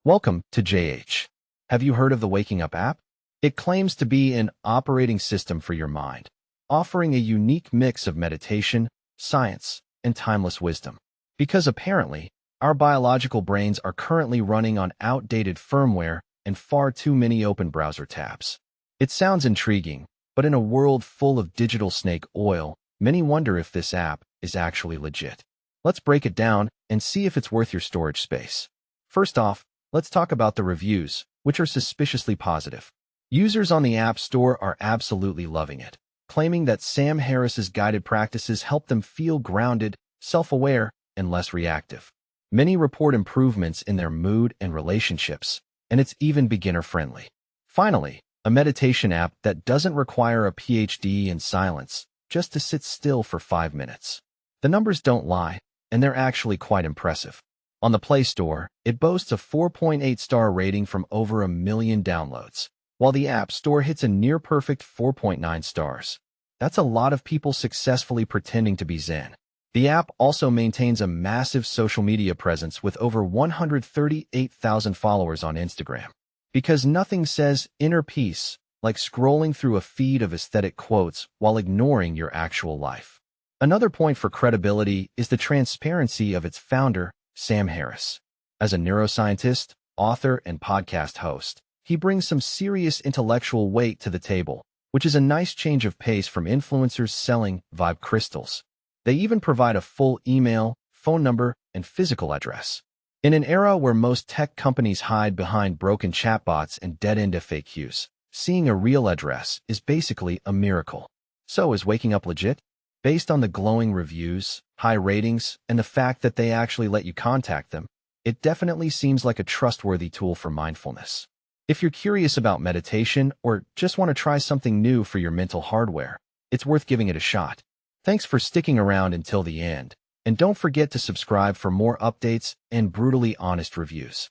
Welcome to JH. Have you heard of the Waking Up app? It claims to be an operating system for your mind, offering a unique mix of meditation, science, and timeless wisdom. Because apparently, our biological brains are currently running on outdated firmware and far too many open browser tabs. It sounds intriguing, but in a world full of digital snake oil, many wonder if this app is actually legit. Let's break it down and see if it's worth your storage space. First off, let's talk about the reviews, which are suspiciously positive. Users on the App Store are absolutely loving it, claiming that Sam Harris's guided practices help them feel grounded, self-aware, and less reactive. Many report improvements in their mood and relationships, and it's even beginner-friendly. Finally, a meditation app that doesn't require a PhD in silence, just to sit still for 5 minutes. The numbers don't lie, and they're actually quite impressive. On the Play Store, it boasts a 4.8-star rating from over 1 million downloads, while the App Store hits a near-perfect 4.9 stars. That's a lot of people successfully pretending to be Zen. The app also maintains a massive social media presence with over 138,000 followers on Instagram. Because nothing says inner peace like scrolling through a feed of aesthetic quotes while ignoring your actual life. Another point for credibility is the transparency of its founder, Sam Harris. As a neuroscientist, author, and podcast host, he brings some serious intellectual weight to the table, which is a nice change of pace from influencers selling vibe crystals. They even provide a full email, phone number, and physical address. In an era where most tech companies hide behind broken chatbots and dead-end FAQs, seeing a real address is basically a miracle. So is Waking Up legit? Based on the glowing reviews, high ratings, and the fact that they actually let you contact them, it definitely seems like a trustworthy tool for mindfulness. If you're curious about meditation or just want to try something new for your mental hardware, it's worth giving it a shot. Thanks for sticking around until the end, and don't forget to subscribe for more updates and brutally honest reviews.